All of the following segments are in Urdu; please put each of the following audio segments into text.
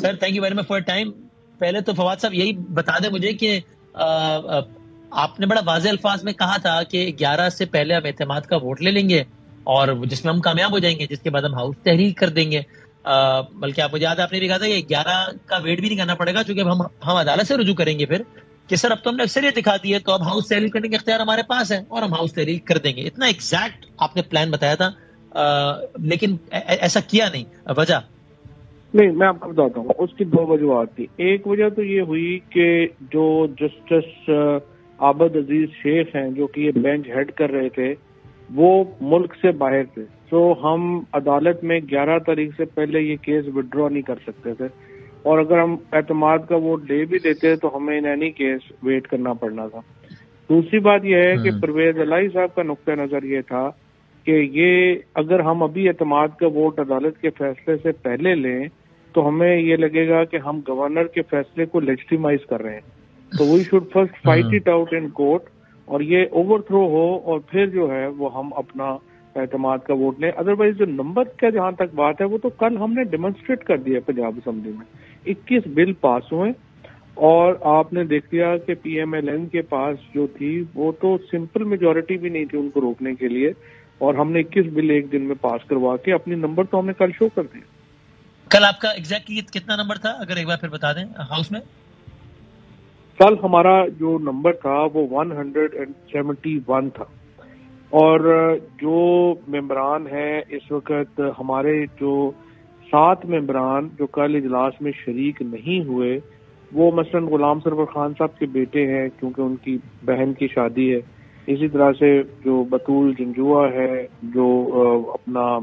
Sir thank you very much for time. پہلے تو فواد صاحب یہی بتا دیں مجھے کہ آپ نے بڑا واضح الفاظ میں کہا تھا کہ 11 سے پہلے ہم اعتماد کا ووٹ لے لیں گے اور جس میں ہم کامیاب ہو جائیں گے، جس کے بعد ہم ہاؤس تحریک کر دیں گے. بلکہ آپ مجھے یاد ہے آپ نے بھی کہا تھا کہ 11 کا ویٹ بھی نہیں کرنا پڑے گا، چونکہ ہم عدالت سے رجوع کریں گے پھر کہ سر اب تو ہم نے اکثریت دکھا دی ہے، تو اب ہاؤس تحریک کرنے کے اختیار ہمارے پاس ہے اور ہم ہاؤس تحریک کر دیں گے. اتنا ایگزیکٹ آپ نے پلان بتایا تھا، لیکن ایسا کیا نہیں. وجہ نہیں، میں آپ کو بتاتا ہوں. اس کی 2 وجوہات تھی. ایک وجہ تو یہ ہوئی کہ جو جسٹس عابد عزیز شیخ ہیں جو کہ یہ بینچ ہیڈ کر رہے تھے، وہ ملک سے باہر تھے، تو ہم عدالت میں 11 تاریخ سے پہلے یہ کیس وڈرا نہیں کر سکتے تھے، اور اگر ہم اعتماد کا ووٹ لے بھی دیتے تو ہمیں ان اینی کیس ویٹ کرنا پڑنا تھا. دوسری بات یہ ہے کہ پرویز الہی صاحب کا نقطہ نظر یہ تھا کہ یہ اگر ہم ابھی اعتماد کا ووٹ عدالت کے فیصلے سے پہلے لیں تو ہمیں یہ لگے گا کہ ہم گورنر کے فیصلے کو لیجٹیمائز کر رہے ہیں. تو we should first fight it out in court, اور یہ اوور تھرو ہو اور پھر جو ہے وہ ہم اپنا اعتماد کا ووٹ لیں. ادروائز جو نمبر کا جہاں تک بات ہے، وہ تو کل ہم نے ڈیمونسٹریٹ کر دیا پنجاب اسمبلی میں. 21 بل پاس ہوئے اور آپ نے دیکھ لیا کہ پی ایم ایل این کے پاس جو تھی وہ تو سمپل میجورٹی بھی نہیں تھی ان کو روکنے کے لیے، اور ہم نے 21 بل ایک دن میں پاس کروا کے اپنی نمبر تو ہم نے کل شو کر دیا. کل آپ کا ایگزیکٹلی کتنا نمبر تھا اگر ایک بار پھر بتا دیں ہاؤس میں؟ کل ہمارا جو نمبر تھا وہ 171 تھا، اور جو ممبران ہیں اس وقت ہمارے جو 7 ممبران جو کل اجلاس میں شریک نہیں ہوئے، وہ مثلاً غلام سرور خان صاحب کے بیٹے ہیں کیونکہ ان کی بہن کی شادی ہے. اسی طرح سے جو بطول جنجوا ہے جو اپنا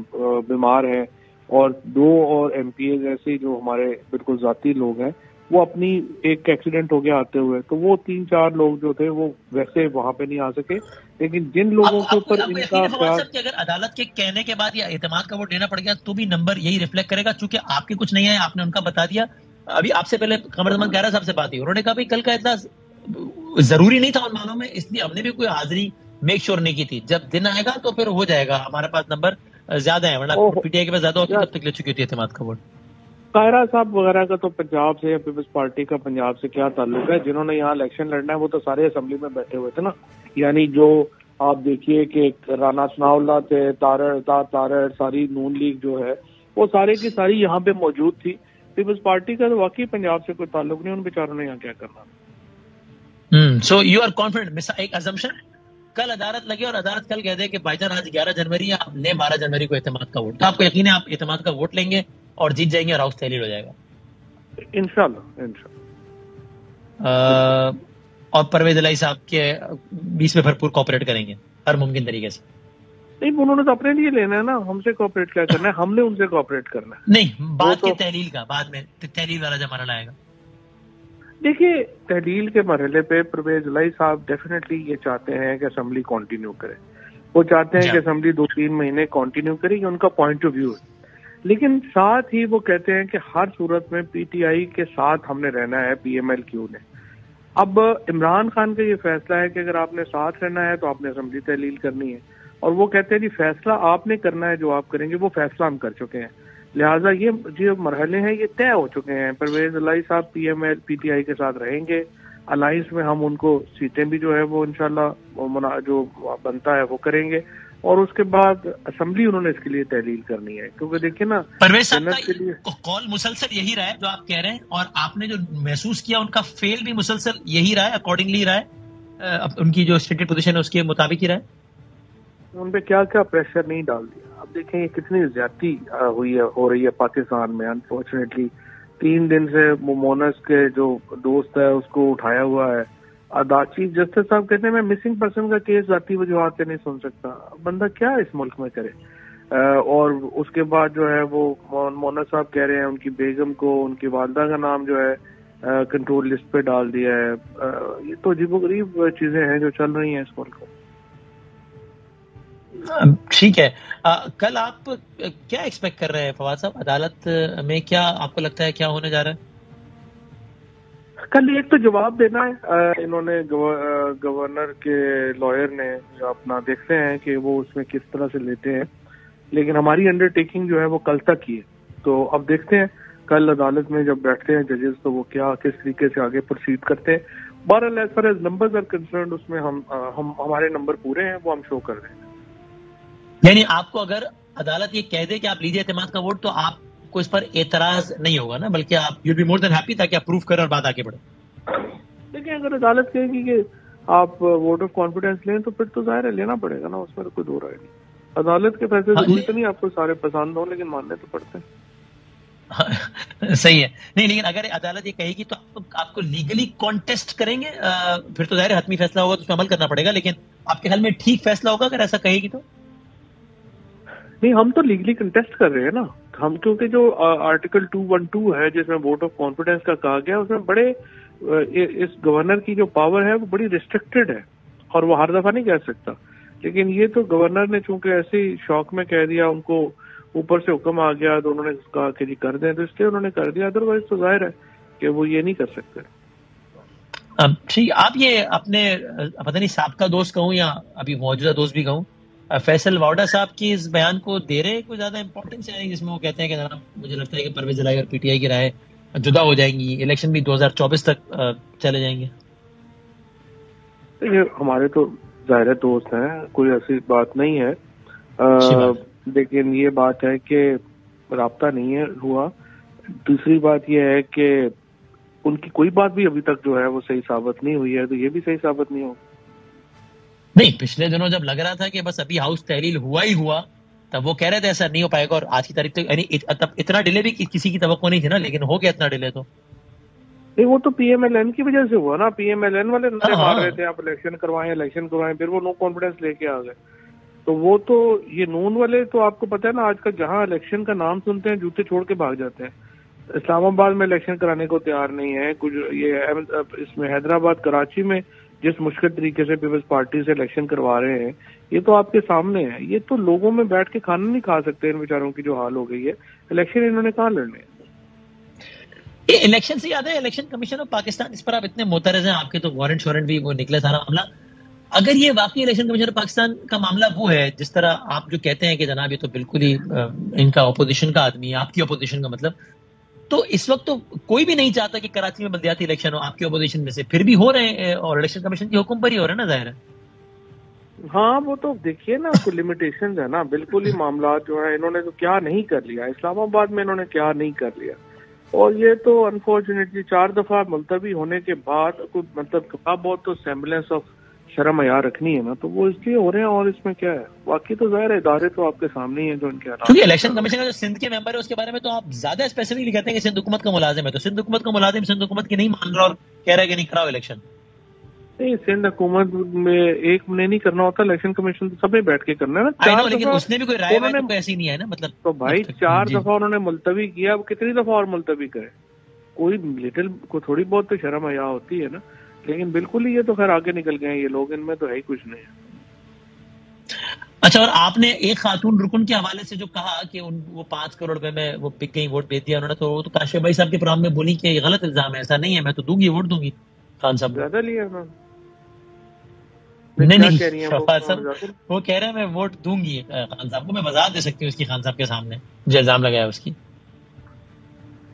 بیمار ہے، اور 2 اور ایم پی ایز ایسے جو ہمارے بالکل ذاتی لوگ ہیں، وہ اپنی ایک ایکسیڈنٹ ہو گیا آتے ہوئے، تو وہ 3-4 لوگ جو تھے وہ ویسے وہاں پہ نہیں آ سکے. لیکن جن لوگوں کے اوپر ان کا کہ اگر عدالت کے کہنے کے بعد یا اعتماد کا ووٹ لینا پڑ گیا تو بھی نمبر یہی ریفلیکٹ کرے گا، چونکہ آپ کے کچھ نہیں ہے، آپ نے ان کا بتا دیا. ابھی آپ سے پہلے قمر زمان گہرا صاحب سے بات ہوئی، انہوں نے کہا بھائی کل کا اجلاس ضروری نہیں تھا ان معنوں میں، اس لیے ہم نے بھی کوئی حاضری میک شور نہیں کی تھی. جب دن آئے گا تو پھر ہو جائے گا، ہمارے پاس نمبر زیادہ ہے، ورنہ پی ٹی آئی کے پاس زیادہ ہوتی تب تک لے چکی ہوتی ہے اعتماد کا ووٹ. قاہرہ صاحب وغیرہ کا تو پنجاب سے یا پیپلز پارٹی کا پنجاب سے کیا تعلق ہے؟ جنہوں نے یہاں الیکشن لڑنا ہے وہ تو سارے اسمبلی میں بیٹھے ہوئے تھے نا. یعنی جو آپ دیکھیے کہ رانا ثناء اللہ تھے، تارڑ ساری نون لیگ جو ہے وہ سارے کی ساری یہاں پہ موجود تھی. پیپلز پارٹی کا تو واقعی پنجاب سے کوئی تعلق نہیں، ان بیچاروں نے یہاں کیا کرنا. So you are confident. ایک assumption کل عدالت لگے اور عدالت کل کہہ دے کہ بھائی جان آج 11 جنوری ہے، آپ نے 12 جنوری کو اعتماد کا ووٹ، تو آپ کو یقین ہے آپ اعتماد کا ووٹ لیں گے اور جیت جائیں گے اور ہاؤس تحلیل ہو جائے گا انشاءاللہ. اور پرویز الہی صاحب کے 20 میں بھرپور کوآپریٹ کریں گے ہر ممکن طریقے سے. نہیں، انہوں نے تو اپنے لیے لینا ہے نا، ہم سے کوآپریٹ کیا کرنا ہے؟ ہم نے ان سے کوآپریٹ کرنا ہے. نہیں، بعد کی تحلیل کا، بعد میں تحلیل والا جب مرحلہ آئے گا. دیکھیے، تحلیل کے مرحلے پہ پرویز الہی صاحب ڈیفینیٹلی یہ چاہتے ہیں کہ اسمبلی کنٹینیو کرے. وہ چاہتے ہیں کہ اسمبلی 2-3 مہینے کنٹینیو کرے، یہ ان کا پوائنٹ آف ویو ہے. لیکن ساتھ ہی وہ کہتے ہیں کہ ہر صورت میں پی ٹی آئی کے ساتھ ہم نے رہنا ہے، پی ایم ایل کیو نے. اب عمران خان کا یہ فیصلہ ہے کہ اگر آپ نے ساتھ رہنا ہے تو آپ نے اسمبلی تحلیل کرنی ہے، اور وہ کہتے ہیں جی فیصلہ آپ نے کرنا ہے، جو آپ کریں گے وہ فیصلہ ہم کر چکے ہیں. لہٰذا یہ جو مرحلے ہیں یہ طے ہو چکے ہیں. پرویز الہی صاحب P M L P T I کے ساتھ رہیں گے، الائنس میں ہم ان کو سیٹیں بھی جو ہے وہ انشاءاللہ جو بنتا ہے وہ کریں گے، اور اس کے بعد اسمبلی انہوں نے اس کے لیے تحلیل کرنی ہے. کیونکہ دیکھیں نا، پرویز صاحب کا قول مسلسل یہی رہا ہے جو آپ کہہ رہے ہیں، اور آپ نے جو محسوس کیا ان کا فیل بھی مسلسل یہی رہا ہے، اکارڈنگلی رہا ہے، ان کی جو اسٹیٹڈ پوزیشن ہے اس کے مطابق ہی رہا ہے. ان پہ کیا کیا پریشر نہیں ڈال دیا. اب دیکھیں یہ کتنی زیادتی ہو رہی ہے پاکستان میں. انفارچونیٹلی 3 دن سے مونس کے جو دوست ہے اس کو اٹھایا ہوا ہے. چیف جسٹس صاحب کہتے ہیں میں مسنگ پرسن کا کیس ذاتی وجوہات سے نہیں سن سکتا. بندہ کیا اس ملک میں کرے؟ اور اس کے بعد جو ہے وہ مونس صاحب کہہ رہے ہیں ان کی بیگم کو، ان کی والدہ کا نام جو ہے کنٹرول لسٹ پہ ڈال دیا ہے. یہ تو عجیب و غریب چیزیں ہیں جو چل رہی ہیں اس ملک میں. ٹھیک ہے، کل آپ کیا ایکسپیکٹ کر رہے ہیں فواد صاحب؟ عدالت میں کیا آپ کو لگتا ہے کیا ہونے جا رہا ہے؟ کل ایک تو جواب دینا ہے انہوں نے، گورنر کے لائر نے اپنا، دیکھتے ہیں کہ وہ اس میں کس طرح سے لیتے ہیں. لیکن ہماری انڈر ٹیکنگ جو ہے وہ کل تک ہی ہے، تو اب دیکھتے ہیں کل عدالت میں جب بیٹھتے ہیں ججز تو وہ کیا کس طریقے سے آگے پروسیڈ کرتے ہیں. بہرحال as far as numbers are concerned اس میں ہمارے نمبر پورے ہیں, وہ ہم شو کر رہے ہیں. یعنی آپ کو اگر عدالت یہ کہہ دے کہ آپ لیجیے اعتماد کا ووٹ تو آپ کو اس پر اعتراض نہیں ہوگا نا, بلکہ آپ you be more than happy تاکہ آپ پروف کریں اور بات آگے بڑھے. لیکن اگر عدالت کہے گی کہ آپ ووٹ آف کانفیڈینس لیں تو پھر تو ظاہر ہے لینا پڑے گا نا, اس میں کوئی دو رائے نہیں. عدالت کے فیصلے ضروری تو نہیں آپ کو سارے پسند ہوں, لیکن ماننے تو پڑتے ہیں. صحیح ہے. نہیں لیکن اگر عدالت یہ کہے گی تو آپ کو لیگلی کانٹیسٹ کریں گے, پھر تو ظاہر حتمی فیصلہ ہوگا تو اس پہ عمل کرنا پڑے گا, لیکن آپ کے خیال میں ٹھیک فیصلہ ہوگا اگر ایسا کہے گی تو؟ نہیں, ہم تو لیگلی کنٹیسٹ کر رہے ہیں نا ہم, کیونکہ جو آرٹیکل 212 ہے جس میں ووٹ آف کانفیڈینس کا کہا گیا اس میں بڑے اس گورنر کی جو پاور ہے وہ بڑی ریسٹرکٹیڈ ہے اور وہ ہر دفعہ نہیں کہہ سکتا. لیکن یہ تو گورنر نے چونکہ ایسے ہی شوق میں کہہ دیا, ان کو اوپر سے حکم آ گیا تو انہوں نے کہا کہ جی کر دیں, تو اس لیے انہوں نے کر دیا. ادروائز تو ظاہر ہے کہ وہ یہ نہیں کر سکتے. ٹھیک, آپ یہ اپنے پتہ نہیں سابقہ دوست کہوں یا ابھی موجودہ دوست بھی کہوں, فیصل واوڈا صاحب کی اس بیان کو دے رہے کوئی زیادہ امپورٹنس ہے جس میں وہ کہتے ہیں کہ جناب مجھے لگتا ہے کہ پرویز الہی اور پی ٹی آئی کی رائے جدا ہو جائیں گی, الیکشن بھی 2024 تک چلے جائیں گے؟ ہمارے تو ظاہر دوست ہیں, کوئی ایسی بات نہیں ہے, لیکن یہ بات ہے کہ رابطہ نہیں ہے ہوا. دوسری بات یہ ہے کہ ان کی کوئی بات بھی ابھی تک جو ہے وہ صحیح ثابت نہیں ہوئی ہے, تو یہ بھی صحیح ثابت نہیں ہو. نہیں, پچھلے دنوں جب لگ رہا تھا کہ بس ابھی ہاؤس تحلیل ہوا ہی ہوا تب وہ کہہ رہے تھے ایسا نہیں ہو پائے گا, اور آج کی تاریخ تک یعنی اتنا ڈیلے بھی کسی کی توقع نہیں تھی نا, لیکن ہو گیا اتنا ڈیلے. تو نہیں, وہ تو پی ایم ایل این کی وجہ سے ہوا نا, پی ایم ایل این والے مار رہے تھے آپ الیکشن کروائیں, پھر وہ نو کانفیڈینس لے کے آ گئے. تو وہ تو یہ نون والے تو آپ کو پتا ہے نا آج کل جہاں الیکشن کا نام سنتے ہیں جوتے چھوڑ کے بھاگ جاتے ہیں. اسلام آباد میں الیکشن کرانے کو تیار نہیں ہے, کچھ یہ اس میں حیدرآباد کراچی میں جس مشکل طریقے سے پیپلز پارٹی سے الیکشن کروا رہے ہیں, یہ تو آپ کے سامنے ہے. یہ تو لوگوں میں بیٹھ کے کھانا نہیں کھا سکتے ان بیچاروں کی جو حال ہو گئی ہے. الیکشن انہوں نے کہاں لڑنے ہیں. الیکشن سے یاد ہے الیکشن کمیشن آف پاکستان, اس پر آپ اتنے معترض ہیں, آپ کے تو وارنٹ بھی وہ نکلے سارا معاملہ. اگر یہ واقعی الیکشن کمیشن آف پاکستان کا معاملہ وہ ہے جس طرح آپ جو کہتے ہیں کہ جناب یہ تو بالکل ہی ان کا اپوزیشن کا آدمی ہے, آپ کی اپوزیشن کا مطلب, تو اس وقت تو کوئی بھی نہیں چاہتا کہ کراچی میں بلدیاتی الیکشن ہو آپ کی اپوزیشن میں سے, پھر بھی ہو رہے ہیں اور الیکشن کمیشن کے حکم پر ہی ہو رہے ہیں نا, ظاہر ہے. ہاں, وہ تو دیکھیے نا کوئی لمیٹیشنز ہے نا, بالکل ہی معاملات جو ہے انہوں نے تو کیا نہیں کر لیا, اسلام آباد میں انہوں نے کیا نہیں کر لیا. اور یہ تو انفارچونیٹلی 4 دفعہ ملتوی ہونے کے بعد مطلب بہت تو سیمبلنس آف شرم حیا رکھنی ہے نا, تو وہ اس لیے ہو رہے ہیں. اور اس میں کیا ہے, باقی تو ظاہر ادارے تو آپ کے سامنے ہی ہیں جو ان کے کیونکہ الیکشن کمیشن کا جو سندھ کے ممبر ہے اس کے بارے میں تو آپ زیادہ اسپیسیفکلی کہتے ہیں کہ سندھ حکومت کا ملازم ہے, تو سندھ حکومت کا ملازم سندھ حکومت کی نہیں مان رہا اور کہہ رہا ہے کہ نہیں کراؤ الیکشن. نہیں, سندھ حکومت میں ایک نے نہیں کرنا ہوتا, الیکشن کمیشن تو سبھی بیٹھ کے کرنا ہے نا. لیکن اس نے بھی کوئی رائے تو ایسی نہیں ہے نا, مطلب تو بھائی 4 دفعہ انہوں نے ملتوی کیا, اب کتنی دفعہ اور ملتوی کرے. کوئی لٹل کو تھوڑی بہت تو شرم حیا ہوتی ہے نا, لیکن بالکل ہی یہ تو خیر آگے نکل گئے ہیں یہ لوگ, ان میں تو ہے ہی کچھ نہیں ہے. اچھا, اور آپ نے ایک خاتون رکن کے حوالے سے جو کہا کہ وہ 5 کروڑ روپے میں وہ بک گئی, ووٹ بھیج دیا انہوں نے, تو وہ تو کاشف بھائی صاحب کے پروگرام میں بولی کہ یہ غلط الزام ہے, ایسا نہیں ہے, میں تو دوں گی, ووٹ دوں گی. خان صاحب زیادہ لیا نہیں, وہ کہہ رہے ہیں میں ووٹ دوں گی خان صاحب کو, میں وضاحت دے سکتی ہوں اس کی خان صاحب کے سامنے جو الزام لگایا اس کی.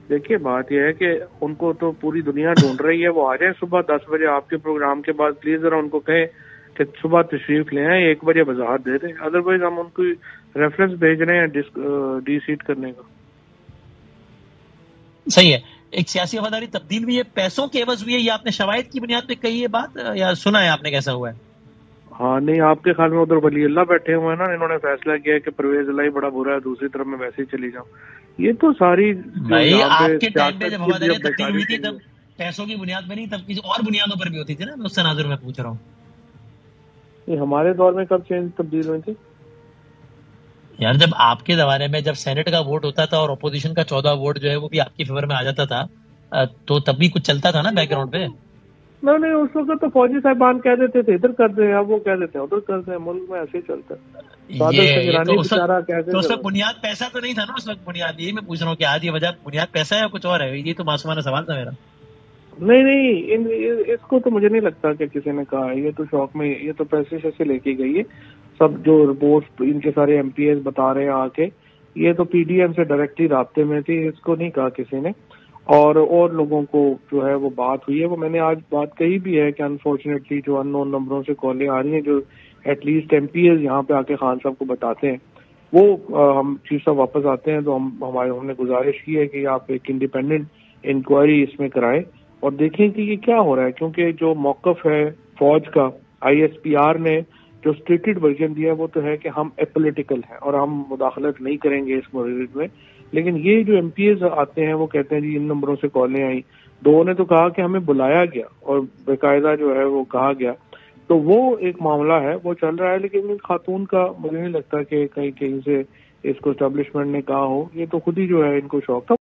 دیکھیے بات یہ ہے کہ ان کو تو پوری دنیا ڈھونڈ رہی ہے, وہ آ جائیں صبح 10 بجے آپ کے پروگرام کے بعد, پلیز ذرا ان کو کہیں کہ صبح تشریف لے آئیں, 1 بجے وضاحت دے دیں, ادروائز ہم ان کو ریفرنس بھیج رہے ہیں ڈی سیٹ کرنے کا. صحیح ہے. ایک سیاسی وفاداری تبدیل ہوئی ہے, پیسوں کے عوض ہوئی ہے, یہ آپ نے شواہد کی بنیاد پہ کہی ہے بات یا سنا ہے آپ نے کیسا ہوا ہے؟ ہاں نہیں, آپ کے خیال میں ادھر ولی اللہ بیٹھے ہوئے ہیں نا, انہوں نے فیصلہ کیا کہ پرویز الہی بڑا برا ہے, دوسری طرف میں ویسے ہی چلی جاؤں. یہ تو ساری بھائی آپ کے ٹائم پہ جب وفاداری تبدیل ہوئی تھی تب پیسوں کی بنیاد پہ نہیں, تب کسی اور بنیادوں پر بھی ہوتی تھی نا, اس تناظر میں پوچھ رہا ہوں. یہ ہمارے دور میں کب تبدیل ہوئی تھی یار؟ جب آپ کے زمانے میں جب سینٹ کا ووٹ ہوتا تھا اور اپوزیشن کا 14 ووٹ جو ہے وہ بھی آپ کی فیور میں آ جاتا تھا, تو تب بھی کچھ چلتا تھا نا بیک گراؤنڈ پہ. نہیں, اس وقت تو فوجی صاحبان کہہ دیتے تھے ادھر کر دیں, اب وہ کہہ دیتے ہیں ادھر کر دیں, ملک میں ایسے ہی چلتا ہے. تو اس وقت بنیاد پیسہ تو نہیں تھا نا اس وقت بنیاد, یہی میں پوچھ رہا ہوں کہ آج یہ وجہ بنیاد پیسہ ہے یا کچھ اور ہے, یہ تو معصومانہ سوال تھا میرا. نہیں, اس کو تو مجھے نہیں لگتا کہ کسی نے کہا, یہ تو شوق میں, یہ تو پیسے سے لے کے گئی ہے. سب جو رپورٹ ان کے سارے ایم پی ایز بتا رہے ہیں آ کے یہ تو پی ڈی ایم سے ڈائریکٹلی رابطے میں تھی، اس کو نہیں کہا کسی نے، اور لوگوں کو جو ہے وہ بات ہوئی ہے. وہ میں نے آج بات کہی بھی ہے کہ انفارچونیٹلی جو ان نون نمبروں سے کالیں آ رہی ہیں، جو at least MPs یہاں پہ آ کے خان صاحب کو بتاتے ہیں، وہ ہم چیف صاحب واپس آتے ہیں تو ہم نے گزارش کی ہے کہ آپ ایک انڈیپینڈنٹ انکوائری اس میں کرائیں اور دیکھیں کہ یہ کیا ہو رہا ہے. کیونکہ جو موقف ہے فوج کا، آئی ایس پی آر نے جو اسٹیٹڈ ورژن دیا وہ تو ہے کہ ہم اپولیٹیکل ہیں اور ہم مداخلت نہیں کریں گے اس مورد میں. لیکن یہ جو ایم پی ایز آتے ہیں وہ کہتے ہیں جی ان نمبروں سے کالیں آئیں. دو نے تو کہا کہ ہمیں بلایا گیا اور باقاعدہ جو ہے وہ کہا گیا، تو وہ ایک معاملہ ہے وہ چل رہا ہے. لیکن خاتون کا مجھے نہیں لگتا کہ کہیں سے اس کو اسٹیبلشمنٹ نے کہا ہو، یہ تو خود ہی جو ہے ان کو شوق تھا.